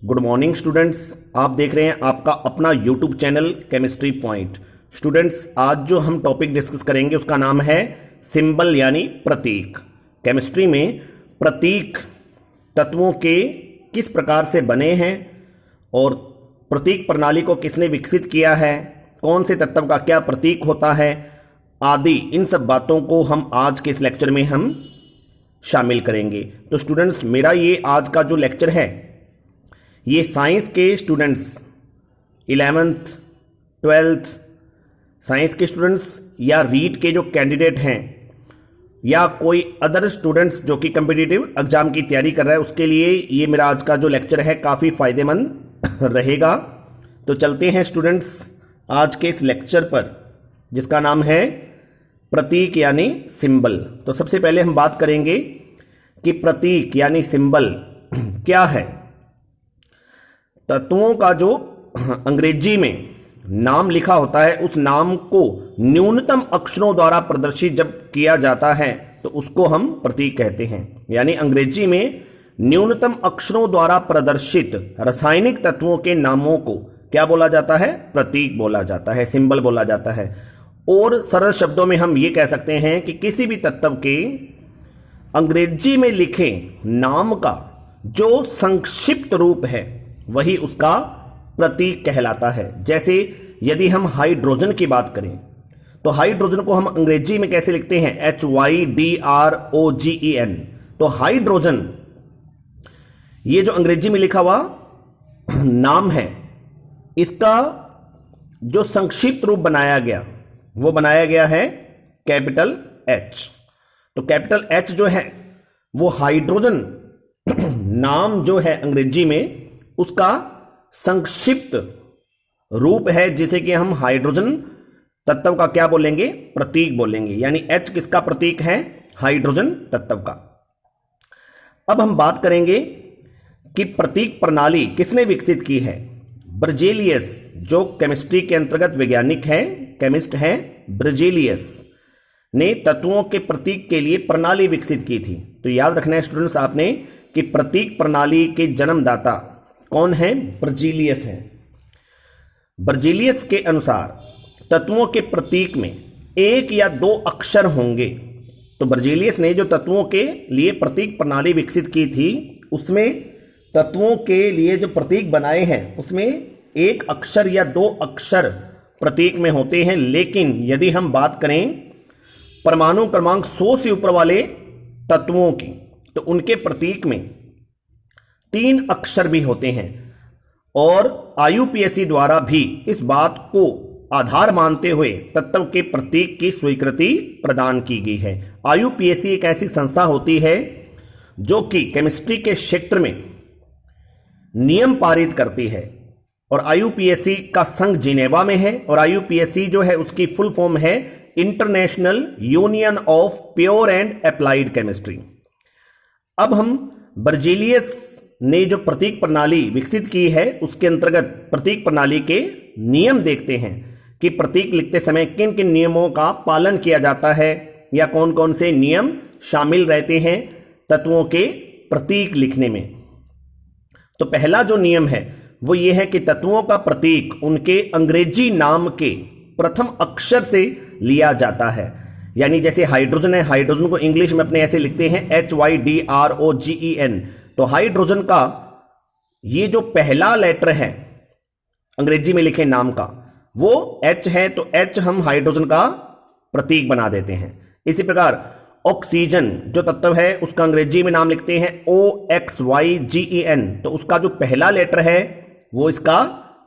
Good morning students. आप देख रहे हैं आपका अपना YouTube channel chemistry point. Students, आज जो हम टॉपिक डिस्कस करेंगे उसका नाम है सिंबल यानी प्रतीक। केमिस्ट्री में प्रतीक तत्वों के किस प्रकार से बने हैं और प्रतीक प्रणाली को किसने विकसित किया है, कौन से तत्व का क्या प्रतीक होता है आदि, इन सब बातों को हम आज के इस लेक्चर में हम शामिल करेंगे। तो स्टूडेंट्स, मेरा ये आज का जो लेक्चर है ये साइंस के स्टूडेंट्स 11th 12th साइंस के स्टूडेंट्स या रीट के जो कैंडिडेट हैं या कोई अदर स्टूडेंट्स जो कि कम्पिटिटिव एग्जाम की तैयारी कर रहा है उसके लिए ये मेरा आज का जो लेक्चर है काफ़ी फायदेमंद रहेगा। तो चलते हैं स्टूडेंट्स आज के इस लेक्चर पर जिसका नाम है प्रतीक यानी सिंबल। तो सबसे पहले हम बात करेंगे कि प्रतीक यानी सिंबल क्या है। तत्वों का जो अंग्रेजी में नाम लिखा होता है उस नाम को न्यूनतम अक्षरों द्वारा प्रदर्शित जब किया जाता है तो उसको हम प्रतीक कहते हैं। यानी अंग्रेजी में न्यूनतम अक्षरों द्वारा प्रदर्शित रासायनिक तत्वों के नामों को क्या बोला जाता है? प्रतीक बोला जाता है, सिंबल बोला जाता है। और सरल शब्दों में हम ये कह सकते हैं कि किसी भी तत्व के अंग्रेजी में लिखे नाम का जो संक्षिप्त रूप है वही उसका प्रतीक कहलाता है। जैसे यदि हम हाइड्रोजन की बात करें तो हाइड्रोजन को हम अंग्रेजी में कैसे लिखते हैं? HYDROGEN। तो हाइड्रोजन ये जो अंग्रेजी में लिखा हुआ नाम है इसका जो संक्षिप्त रूप बनाया गया वो बनाया गया है कैपिटल H। तो कैपिटल H जो है वो हाइड्रोजन नाम जो है अंग्रेजी में उसका संक्षिप्त रूप है जिसे कि हम हाइड्रोजन तत्व का क्या बोलेंगे? प्रतीक बोलेंगे। यानी H किसका प्रतीक है? हाइड्रोजन तत्व का। अब हम बात करेंगे कि प्रतीक प्रणाली किसने विकसित की है। बर्जेलियस जो केमिस्ट्री के अंतर्गत वैज्ञानिक है, केमिस्ट है, बर्जेलियस ने तत्वों के प्रतीक के लिए प्रणाली विकसित की थी। तो याद रखना है स्टूडेंट्स आपने कि प्रतीक प्रणाली के जन्मदाता कौन है? बर्जेलियस है। बर्जेलियस के अनुसार तत्वों के प्रतीक में एक या दो अक्षर होंगे। तो बर्जेलियस ने जो तत्वों के लिए प्रतीक प्रणाली विकसित की थी उसमें तत्वों के लिए जो प्रतीक बनाए हैं उसमें एक अक्षर या दो अक्षर प्रतीक में होते हैं। लेकिन यदि हम बात करें परमाणु क्रमांक 100 से ऊपर वाले तत्वों की तो उनके प्रतीक में 3 अक्षर भी होते हैं। और IUPAC द्वारा भी इस बात को आधार मानते हुए तत्व के प्रतीक की स्वीकृति प्रदान की गई है। IUPAC एक ऐसी संस्था होती है जो कि केमिस्ट्री के क्षेत्र में नियम पारित करती है। और IUPAC का संघ जिनेवा में है और IUPAC जो है उसकी फुल फॉर्म है international union of pure and applied chemistry. अब हम बर्जेलियस ने जो प्रतीक प्रणाली विकसित की है उसके अंतर्गत प्रतीक प्रणाली के नियम देखते हैं कि प्रतीक लिखते समय किन किन नियमों का पालन किया जाता है या कौन कौन से नियम शामिल रहते हैं तत्वों के प्रतीक लिखने में। तो पहला जो नियम है वो ये है कि तत्वों का प्रतीक उनके अंग्रेजी नाम के प्रथम अक्षर से लिया जाता है। यानी जैसे हाइड्रोजन है, हाइड्रोजन को इंग्लिश में अपने ऐसे लिखते हैं HYDROGEN। तो हाइड्रोजन का ये जो पहला लेटर है अंग्रेजी में लिखे नाम का वो H है, तो H हम हाइड्रोजन का प्रतीक बना देते हैं। इसी प्रकार ऑक्सीजन जो तत्व है उसका अंग्रेजी में नाम लिखते हैं OXYGEN। तो उसका जो पहला लेटर है वो इसका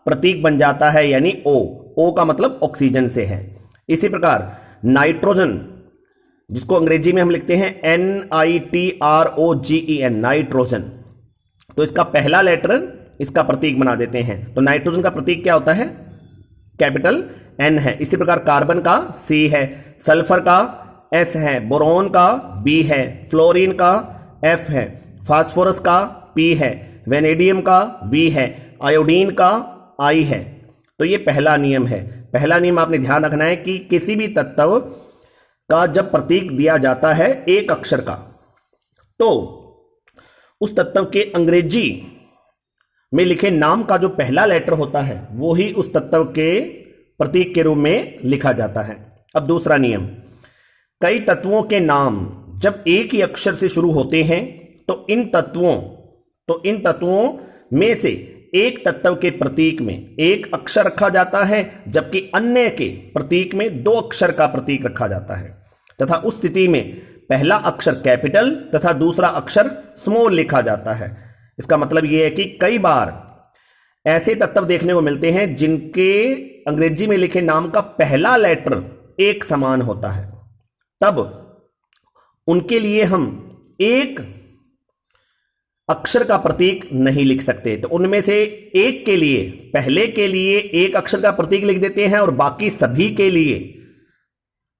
प्रतीक बन जाता है यानी O का मतलब ऑक्सीजन से है। इसी प्रकार नाइट्रोजन जिसको अंग्रेजी में हम लिखते हैं NITROGEN, नाइट्रोजन, तो इसका पहला लेटर इसका प्रतीक बना देते हैं। तो नाइट्रोजन का प्रतीक क्या होता है? कैपिटल N है। इसी प्रकार कार्बन का C है, सल्फर का S है, बोरोन का B है, फ्लोरीन का F है, फास्फोरस का P है, वेनेडियम का V है, आयोडीन का I है। तो ये पहला नियम है। पहला नियम आपने ध्यान रखना है कि किसी भी तत्व का जब प्रतीक दिया जाता है एक अक्षर का तो उस तत्व के अंग्रेजी में लिखे नाम का जो पहला लेटर होता है वो ही उस तत्व के प्रतीक के रूप में लिखा जाता है। अब दूसरा नियम, कई तत्वों के नाम जब एक ही अक्षर से शुरू होते हैं तो इन तत्वों में से एक तत्व के प्रतीक में एक अक्षर रखा जाता है, जबकि अन्य के प्रतीक में दो अक्षर का प्रतीक रखा जाता है तथा उस स्थिति में पहला अक्षर कैपिटल तथा दूसरा अक्षर स्मॉल लिखा जाता है। इसका मतलब यह है कि कई बार ऐसे तत्व देखने को मिलते हैं जिनके अंग्रेजी में लिखे नाम का पहला लेटर एक समान होता है, तब उनके लिए हम एक अक्षर का प्रतीक नहीं लिख सकते। तो उनमें से एक के लिए, पहले के लिए एक अक्षर का प्रतीक लिख देते हैं और बाकी सभी के लिए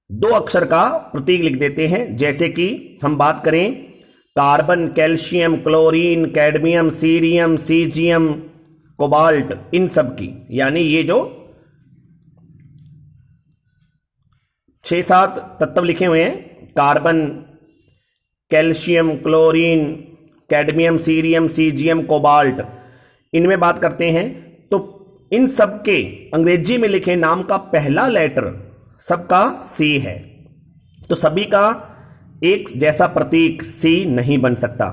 दो अक्षर का प्रतीक लिख देते हैं। जैसे कि हम बात करें carbon, calcium, chlorine, cadmium, cerium, caesium, cobalt, इन सब की, यानी ये जो 6-7 तत्व लिखे हुए हैं, carbon, calcium, chlorine, cadmium, cerium, caesium, cobalt, इनमें बात करते हैं तो इन सब के अंग्रेजी में लिखे नाम का पहला लेटर सबका सी है, तो सभी का एक जैसा प्रतीक सी नहीं बन सकता।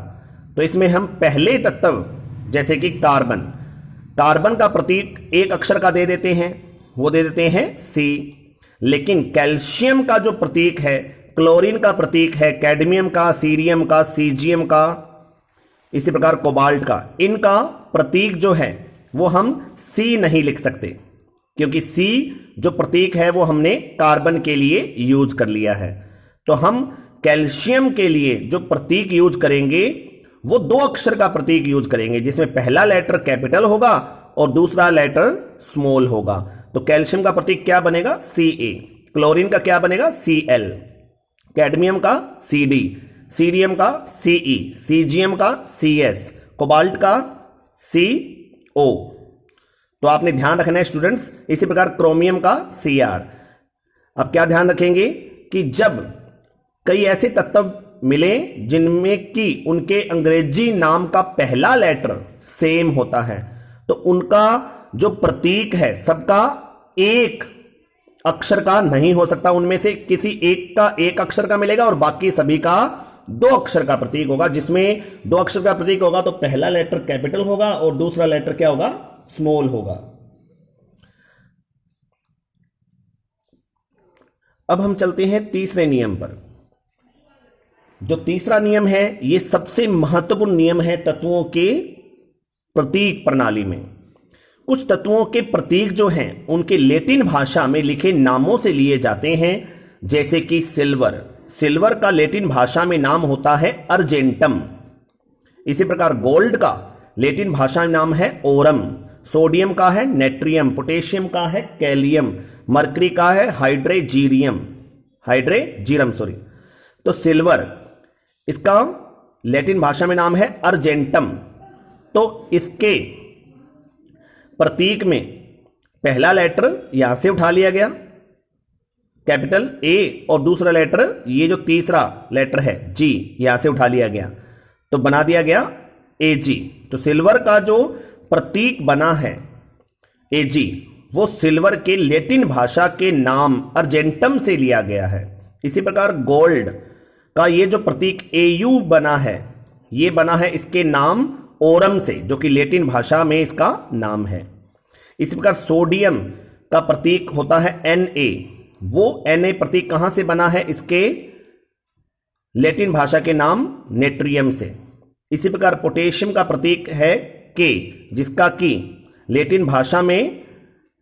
तो इसमें हम पहले तत्व जैसे कि कार्बन का प्रतीक एक अक्षर का दे देते हैं, वो दे देते हैं सी। लेकिन कैल्शियम का जो प्रतीक है, क्लोरीन का प्रतीक है, कैडमियम का, सीरियम का, सीजियम का, इसी प्रकार कोबाल्ट का, इनका प्रतीक जो है वो हम सी नहीं लिख सकते, क्योंकि सी जो प्रतीक है वो हमने कार्बन के लिए यूज कर लिया है। तो हम कैल्शियम के लिए जो प्रतीक यूज करेंगे वो दो अक्षर का प्रतीक यूज करेंगे, जिसमें पहला लेटर कैपिटल होगा और दूसरा लेटर स्मॉल होगा। तो कैल्शियम का प्रतीक क्या बनेगा? Ca, क्लोरीन का क्या बनेगा? Cl, कैडमियम का Cd, सीरियम का Ce, सीजियम का Cs, कोबाल्ट का Co। तो आपने ध्यान रखना है स्टूडेंट्स। इसी प्रकार क्रोमियम का Cr। अब क्या ध्यान रखेंगे कि जब कई ऐसे तत्व मिले जिनमें कि उनके अंग्रेजी नाम का पहला लेटर सेम होता है, तो उनका जो प्रतीक है सबका एक अक्षर का नहीं हो सकता। उनमें से किसी एक का एक अक्षर का मिलेगा और बाकी सभी का दो अक्षर का प्रतीक होगा। जिसमें दो अक्षर का प्रतीक होगा तो पहला लेटर कैपिटल होगा और दूसरा लेटर क्या होगा? स्मॉल होगा। अब हम चलते हैं तीसरे नियम पर। जो तीसरा नियम है ये सबसे महत्वपूर्ण नियम है तत्वों के प्रतीक प्रणाली में। कुछ तत्वों के प्रतीक जो हैं उनके लैटिन भाषा में लिखे नामों से लिए जाते हैं, जैसे कि सिल्वर का लैटिन भाषा में नाम होता है अर्जेंटम। इसी प्रकार गोल्ड का लैटिन भाषा में नाम है ओरम, सोडियम का है नेट्रियम, पोटेशियम का है कैलियम, मरकरी का है हाइड्रेजीरियम। तो सिल्वर, इसका लैटिन भाषा में नाम है अर्जेंटम। तो इसके प्रतीक में पहला लेटर यहां से उठा लिया गया कैपिटल ए, और दूसरा लेटर ये जो तीसरा लेटर है जी यहां से उठा लिया गया, तो बना दिया गया एजी। तो सिल्वर का जो प्रतीक बना है एजी, वो सिल्वर के लैटिन भाषा के नाम अर्जेंटम से लिया गया है। इसी प्रकार गोल्ड का ये जो प्रतीक एयू बना है, ये बना है इसके नाम ओरम से, जो कि लैटिन भाषा में इसका नाम है। इसी प्रकार सोडियम का प्रतीक होता है Na, वो Na प्रतीक कहां से बना है? इसके लैटिन भाषा के नाम नेट्रियम से। इसी प्रकार पोटेशियम का प्रतीक है K, जिसका कि लैटिन भाषा में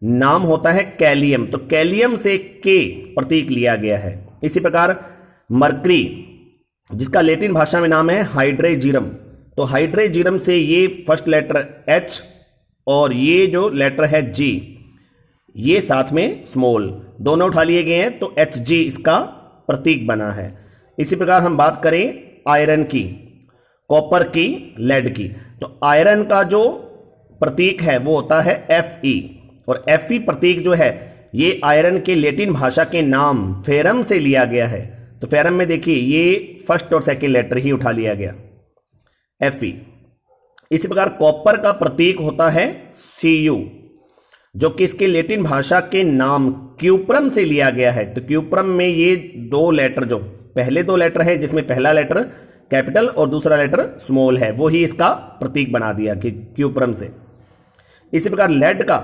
नाम होता है कैलियम, तो कैलियम से K प्रतीक लिया गया है। इसी प्रकार मरकरी, जिसका लैटिन भाषा में नाम है हाइड्रेजीरम, तो हाइड्रेजीरम से ये फर्स्ट लेटर H और ये जो लेटर है G, ये साथ में स्मॉल, दोनों उठा लिए गए हैं, तो Hg इसका प्रतीक बना है। इसी प्रकार हम बात करें आयरन की, कॉपर की, लेड की, तो आयरन का जो प्रतीक है वो होता है Fe, और Fe प्रतीक जो है ये आयरन के लैटिन भाषा के नाम फेरम से लिया गया है। तो फेरम में देखिए ये फर्स्ट और सेकंड लेटर ही उठा लिया गया Fe। इसी प्रकार कॉपर का प्रतीक होता है Cu, जो कि इसके लैटिन भाषा के नाम क्यूप्रम से लिया गया है। तो क्यूप्रम में ये दो लेटर, जो पहले दो लेटर है जिसमें पहला लेटर कैपिटल और दूसरा लेटर स्मॉल है, वो ही इसका प्रतीक बना दिया कि क्यूप्रम से। इसी प्रकार लेड का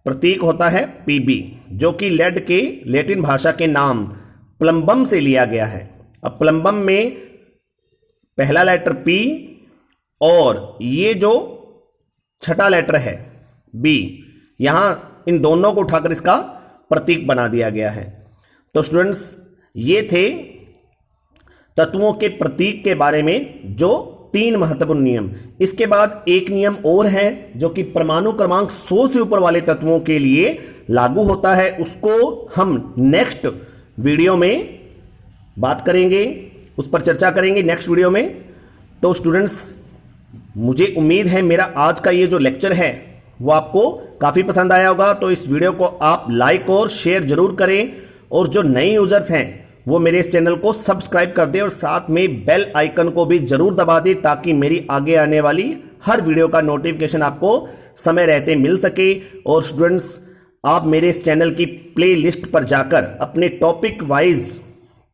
प्रतीक होता है Pb, जो कि लेड के लैटिन भाषा के नाम प्लम्बम से लिया गया है। अब प्लम्बम में पहला लेटर P और ये जो छठा लेटर है B, यहां इन दोनों को उठाकर इसका प्रतीक बना दिया गया है। तो स्टूडेंट्स, ये थे तत्वों के प्रतीक के बारे में जो 3 महत्वपूर्ण नियम। इसके बाद एक नियम और है जो कि परमाणु क्रमांक 100 से ऊपर वाले तत्वों के लिए लागू होता है, उसको हम नेक्स्ट वीडियो में बात करेंगे, उस पर चर्चा करेंगे नेक्स्ट वीडियो में। तो स्टूडेंट्स, मुझे उम्मीद है मेरा आज का ये जो लेक्चर है वो आपको काफी पसंद आया होगा। तो इस वीडियो को आप लाइक और शेयर जरूर करें, और जो नए यूजर्स हैं वो मेरे इस चैनल को सब्सक्राइब कर दें और साथ में बेल आइकन को भी जरूर दबा दें, ताकि मेरी आगे आने वाली हर वीडियो का नोटिफिकेशन आपको समय रहते मिल सके। और स्टूडेंट्स, आप मेरे इस चैनल की प्ले लिस्ट पर जाकर अपने टॉपिक वाइज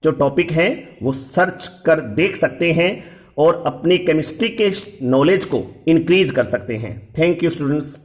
जो टॉपिक हैं वो सर्च कर देख सकते हैं और अपनी केमिस्ट्री के नॉलेज को इंक्रीज कर सकते हैं। Thank you students.